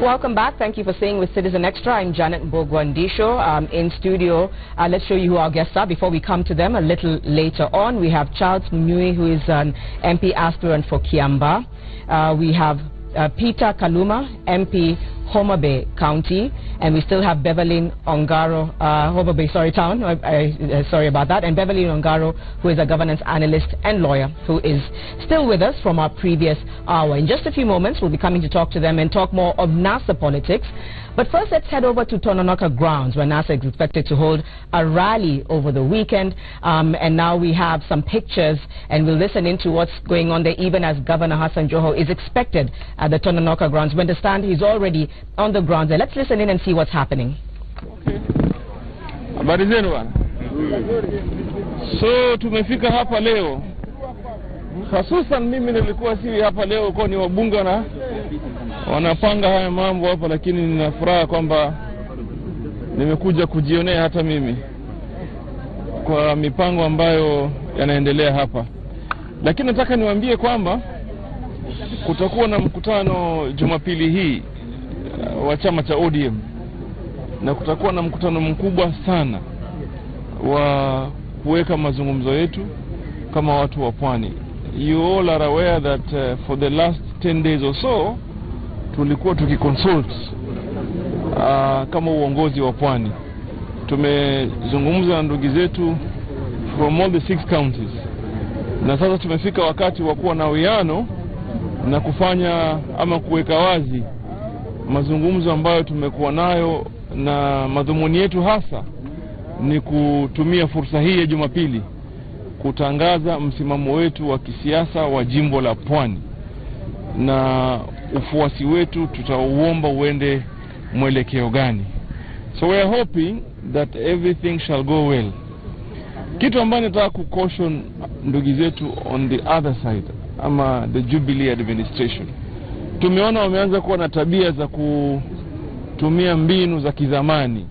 Welcome back. Thank you for staying with Citizen Extra. I'm Janet Mbogwandisho. In studio, let's show you who our guests are before we come to them a little later on. We have Charles Mnyui, who is an MP aspirant for Kiambaa. We have Peter Kaluma, MP Homa Bay County, and we still have Beverly Ongaro, Homa Bay, town, sorry about that, and Beverly Ongaro, who is a governance analyst and lawyer, who is still with us from our previous hour. In just a few moments, we'll be coming to talk to them and talk more of NASA politics. But first, let's head over to Tononoka grounds, where NASA is expected to hold a rally over the weekend. And now we have some pictures, and we'll listen into what's going on there, even as Governor Hassan Joho is expected at the Tononoka grounds. We understand he's already on the grounds there. Let's listen in and see what's happening. Habari zenu bwana. So tumefika hapa leo. Hususan mimi nilikuwa si hapa leo kwa ni wabunge na wanapanga haya mambo hapa, lakini nina furaha kwamba nimekuja kujionea hata mimi kwa mipango ambayo yanaendelea hapa. Lakini nataka niwaambie kwamba kutakuwa na mkutano Jumapili hii wa chama cha ODM, na kutakuwa na mkutano mkubwa sana wa kuweka mazungumzo yetu kama watu wa pwani. You all are aware that for the last 10 days or so tulikuwa tukiconsult kama uongozi wa pwani. Tumezungumza na ndugu zetu from all the 6 counties, na sasa tumefika wakati wa kuwa na uwiano na kufanya ama kuweka wazi mazungumzo ambayo tumekuwa nayo, na madhumuni yetu hasa ni kutumia fursa hii ya Jumapili kutangaza msimamo wetu wa kisiasa wa jimbo la Pwani, na ufuasi wetu tutauomba uende mwelekeo gani. So we are hoping that everything shall go well. Kitu ambacho nataka kucaution ndugu zetu on the other side, ama the Jubilee administration, tumeona wameanza kuwa na tabia za kutumia mbinu za kizamani.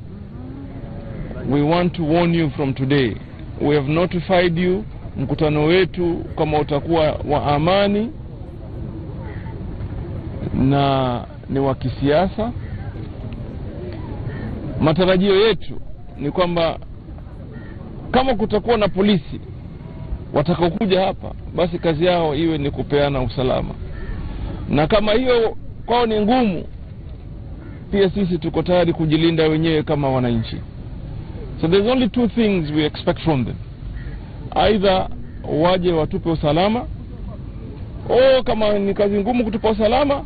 We want to warn you from today. We have notified you, mkutano wetu kama utakuwa wa amani na ni wa kisiasa. Matarajio yetu ni kwamba kama kutakuwa na polisi watakaokuja hapa, basi kazi yao iwe ni kupeana usalama, na kama hiyo kwao ni ngumu, pia sisi tuko tayari kujilinda wenyewe kama wananchi. So there's only 2 things we expect from them. Either waje watupe usalama, au kama ni kazi ngumu kutupa usalama,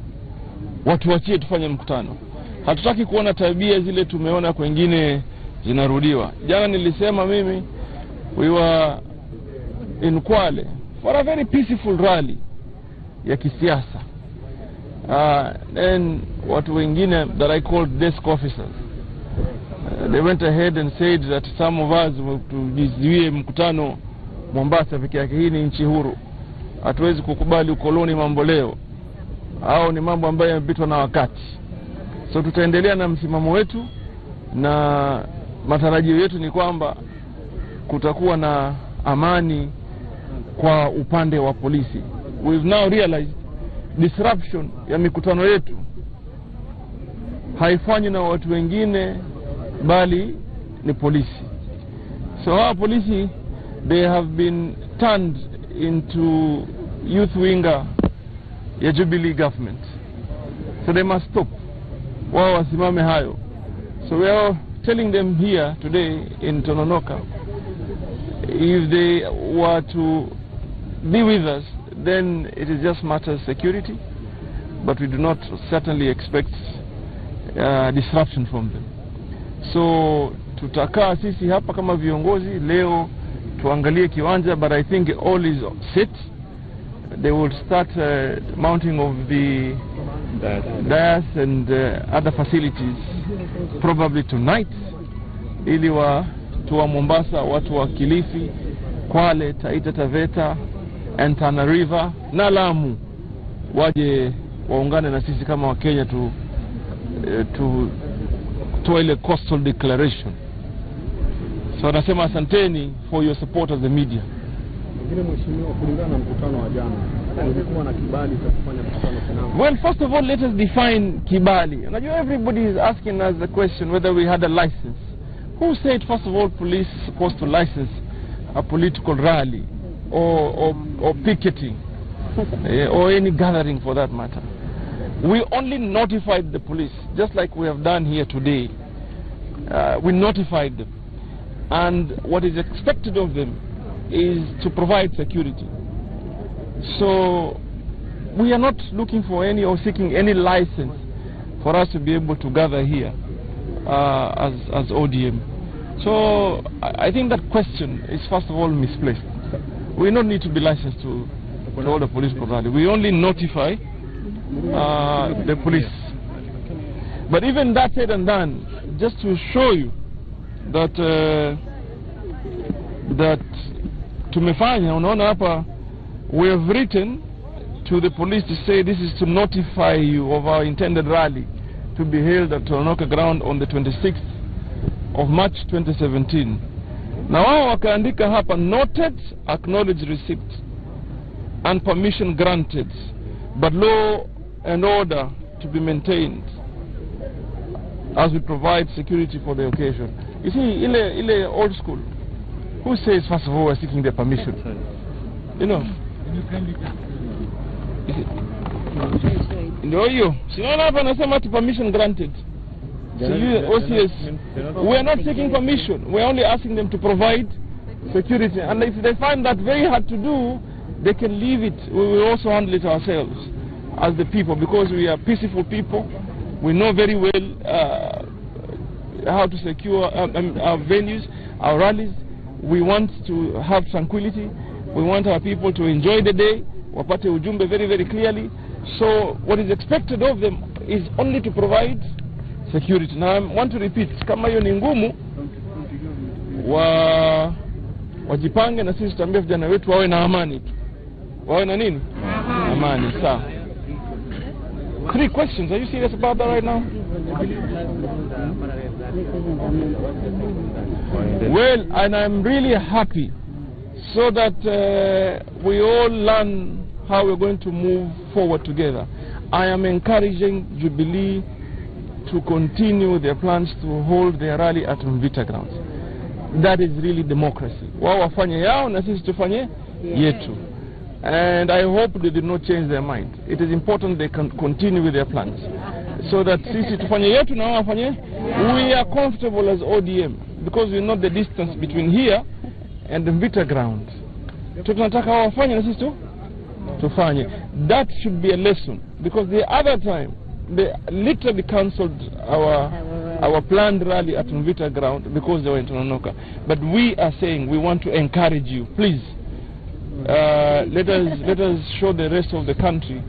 watuachie tufanye mkutano. Hatutaki kuona tabia zile tumeona kwengine zinarudiwa. Jana nilisema mimi, we were in Kwale for a very peaceful rally ya kisiasa. Then watu wengine that I called desk officers, they went ahead and said that some of us tujizuie mkutano Mombasa peke yake. Hii ni nchi huru, hatuwezi kukubali ukoloni mambo leo, au ni mambo ambayo yamepitwa na wakati. So tutaendelea na msimamo wetu, na matarajio yetu ni kwamba kutakuwa na amani kwa upande wa polisi. We've now realized disruption ya mikutano yetu haifanywi na watu wengine bali ni polisi. So our polisi, they have been turned into youth winger ya Jubilee government. So they must stop. Wao wasimame hayo. So we are telling them here today in Tononoka, if they were to be with us, then it is just matter of security, but we do not certainly expect disruption from them. So tutakaa sisi hapa kama viongozi leo tuangalie kiwanja, but I think all is set. They will start mounting of the dais and other facilities probably tonight, ili watu wa Mombasa, watu wa Kilifi, Kwale, Taita Taveta and Tana River na Lamu waje waungane na sisi kama wa Kenya to ile coastal declaration. So nasema asanteni for your support as the media. Ngine mheshimiwa, kulingana na mkutano wa jana, Well, first of all, let us define kibali. And everybody is asking us the question whether we had a license. Who said, first of all, police is supposed to license a political rally or picketing or any gathering for that matter? We only notified the police, just like we have done here today. We notified them. And what is expected of them is to provide security. So we are not looking for any or seeking any license for us to be able to gather here as ODM. So I think that question is first of all misplaced. We don't need to be licensed to hold a police rally. We only notify the police. But even that said and done, just to show you that tumefanya, unaona hapa, we have written to the police to say this is to notify you of our intended rally to be held at Tononoka ground on the 26th of March 2017. Na wao wakaandika hapa, noted, acknowledged receipt and permission granted, but law and order to be maintained as we provide security for the occasion. You see, ile old school, who says first of all we're seeking their permission? You know. Ndio hiyo. Sinaona hapa nasema to permission granted. So you, OCS, we are not seeking permission. We are only asking them to provide security. And if they find that very hard to do, they can leave it. We will also handle it ourselves as the people, because we are peaceful people. We know very well how to secure our venues, our rallies. We want to have tranquility. We want our people to enjoy the day. Wapate ujumbe very, very clearly. So what is expected of them is only to provide security. Now I want to repeat, kama hiyo ni ngumu, wajipange na sisi tutambia vijana wetu wawe na amani tu. Wawe na nini? Amani. Sawa. 3 questions. Are you serious about that right now? Well, and I'm really happy so that we all learn how we're going to move forward together. I am encouraging Jubilee to continue their plans to hold their rally at Mvita grounds. That is really democracy. Wao wafanye yao na sisi tufanye yetu. And I hope they did not change their mind. It is important they can continue with their plans. So that sisi tufanye yetu na wao wafanye. We are comfortable as ODM because we know the distance between here and the Mvita ground. Tunataka wao wafanye na sisi tufanye. That should be a lesson, because the other time they literally cancelled our planned rally at Mvita ground because they were in Tononoka. But we are saying we want to encourage you, please. Let us show the rest of the country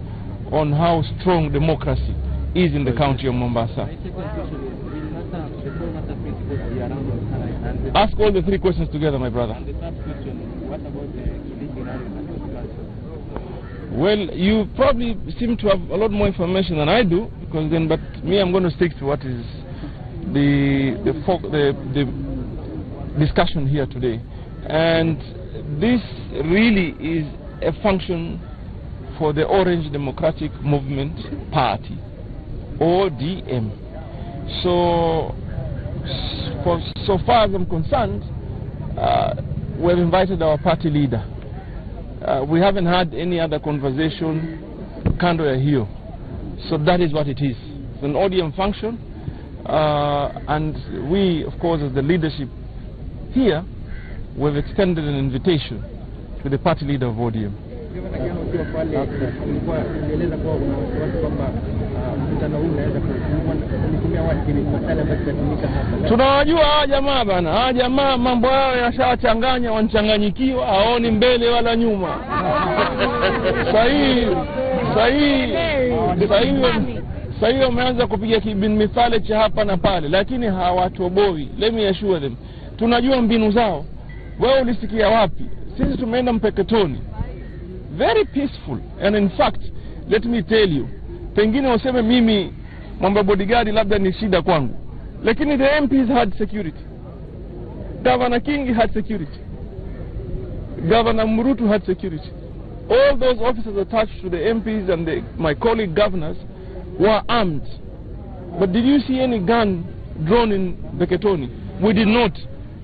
on how strong democracy is in the county of Mombasa. Ask all the 3 questions together, my brother. Well, you probably seem to have a lot more information than I do, because then, but me, I'm going to stick to what is the discussion here today. And this really is a function for the Orange Democratic Movement Party, ODM. So far as I'm concerned, we've invited our party leader. We haven't had any other conversation kando ya hiyo. So that is what it is. It's an ODM function, and we, of course, as the leadership here, we've extended an invitation to the party leader of ODM. Tunawajua jamaa bana, jamaa mambo yao yashachanganya, wanchanganyikiwa, haoni mbele wala nyuma. Sahi wameanza kupiga kibin mithale cha hapa na pale, lakini hawatoboi. Let me assure them, tunajua mbinu zao. Wewe ulisikia wapi? Sisi tumeenda Mpeketoni, very peaceful. And in fact, let me tell you, pengine waseme mimi mambo bodyguard labda ni shida kwangu, lakini the MPs had security. Governor King had security. Governor Murutu had security. all those officers attached to the MPs and my colleague governors were armed. But did you see any gun drawn in Beketoni? We did not,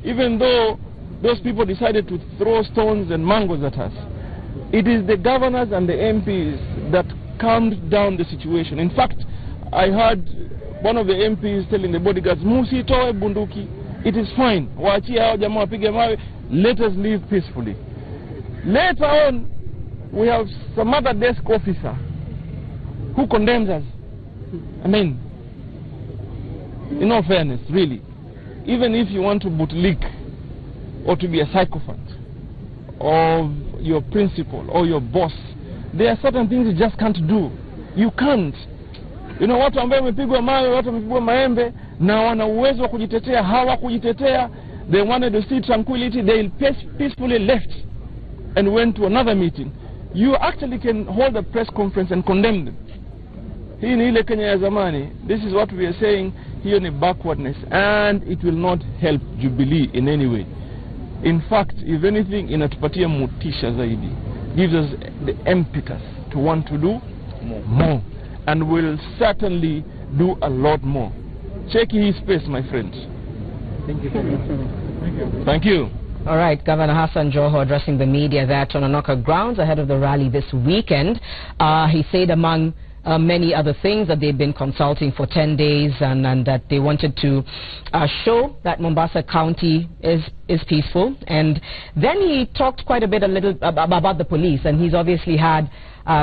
even though those people decided to throw stones and mangoes at us. It is the governors and the MPs that calmed down the situation. In fact, I heard one of the MPs telling the bodyguards, "Musitoe bunduki, it is fine. Waachie hao jamaa wapige mawe, let us live peacefully." Later on, we have some other desk officer who condemns us. I mean, in all fairness, really, even if you want to bootlick or to be a sycophant of your principal or your boss, there are certain things you just can't do. You can't. You know, watu ambao wamepigwa mawe, watu wamepigwa maembe, na wana uwezo wa kujitetea, hawakujitetea. They wanted to see tranquility, they peacefully left and went to another meeting. You actually can hold a press conference and condemn them. Hii ni ile Kenya ya zamani. This is what we are saying, hiyo ni backwardness, and it will not help Jubilee in any way. In fact, if anything, inatupatia motisha zaidi, gives us the impetus to want to do more, and will certainly do a lot more. Check his space, my friend. Thank you. Thank you. Thank you. All right, Governor Hassan Joho addressing the media there at Tononoka grounds ahead of the rally this weekend. He said, among many other things, that they've been consulting for 10 days and that they wanted to show that Mombasa County is peaceful. And then he talked quite a bit about the police, and he's obviously had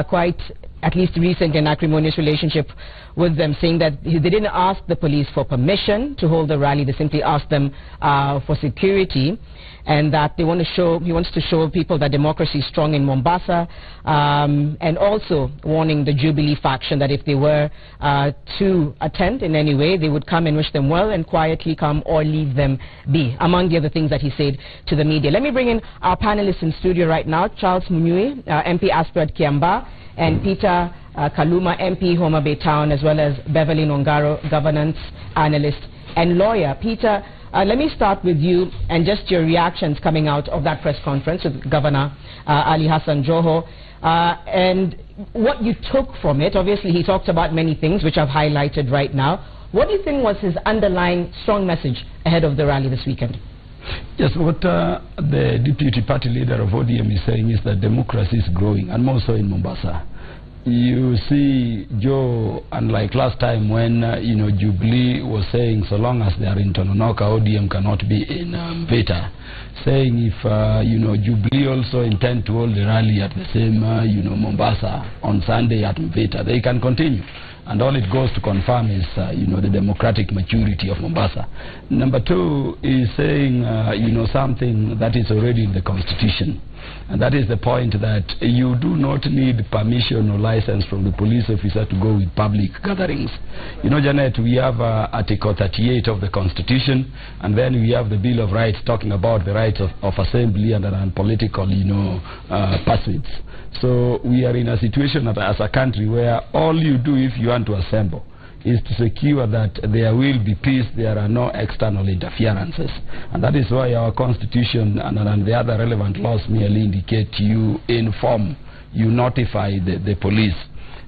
quite, at least recent, an acrimonious relationship with them, saying that they didn't ask the police for permission to hold the rally. They simply asked them for security, and that he wants to show people that democracy is strong in Mombasa, and also warning the Jubilee faction that if they were to attend in any way, they would come and wish them well and quietly come or leave them be, among the other things that he said to the media. Let me bring in our panelists in studio right now: Charles Munyui, MP Aspirant Kiambaa, and Peter Kaluma, MP Homa Bay Town, as well as Beverly Nongaro, governance analyst and lawyer. Peter, let me start with you and just your reactions coming out of that press conference with Governor Ali Hassan Joho, and what you took from it. Obviously, he talked about many things, which I've highlighted right now. What do you think was his underlying strong message ahead of the rally this weekend? Yes, what the deputy party leader of ODM is saying is that democracy is growing, and more so in Mombasa. You see, Joe, unlike last time when, Jubilee was saying so long as they are in Tononoka, ODM cannot be in Mvita, saying if, Jubilee also intend to hold the rally at the same, Mombasa on Sunday at Mvita, they can continue. And all it goes to confirm is, the democratic maturity of Mombasa. Number two is saying, something that is already in the Constitution. And that is the point that you do not need permission or license from the police officer to go with public gatherings. Janet, we have Article 38 of the Constitution, and then we have the Bill of Rights talking about the rights of assembly and political, pursuits. So we are in a situation as a country where all you do if you want to assemble is to secure that there will be peace, there are no external interferences. And that is why our Constitution and the other relevant laws merely indicate you inform, you notify the police.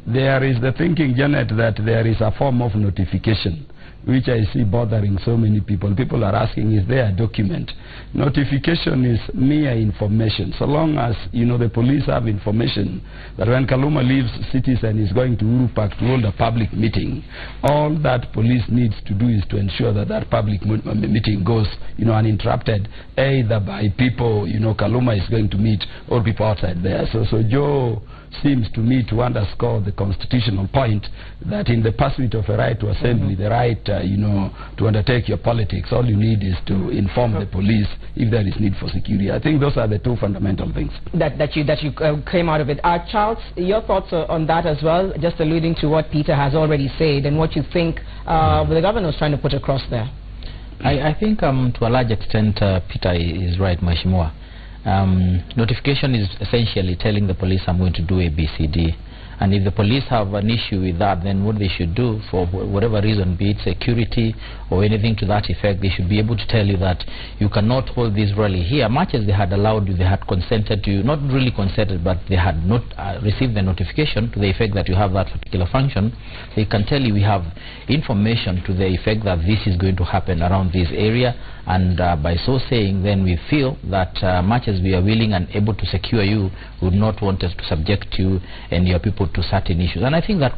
There is the thinking, Janet, that there is a form of notification, which I see bothering so many people. People are asking, is there a document? Notification is mere information. So long as, the police have information that when Kaluma leaves cities and is going to Uhuru Park to hold a public meeting, all that police needs to do is to ensure that that public meeting goes, uninterrupted, either by people, Kaluma is going to meet, or people outside there. So Joe seems to me to underscore the constitutional point that in the pursuit of a right to assembly, the right, to undertake your politics, all you need is to inform the police if there is need for security. I think those are the two fundamental things that you came out of it. Charles, your thoughts on that as well, just alluding to what Peter has already said and what you think the governor was trying to put across there. I think to a large extent Peter is right, Mheshimiwa. Notification is essentially telling the police I'm going to do ABCD, And if the police have an issue with that, then what they should do, for whatever reason, be it security or anything to that effect, they should be able to tell you that you cannot hold this rally here. Much as they had allowed you, they had consented to you, not really consented, but they had not received the notification to the effect that you have that particular function. They can tell you we have information to the effect that this is going to happen around this area, and by so saying, then we feel that much as we are willing and able to secure you, we would not want us to subject you and your people to certain issues. And I think that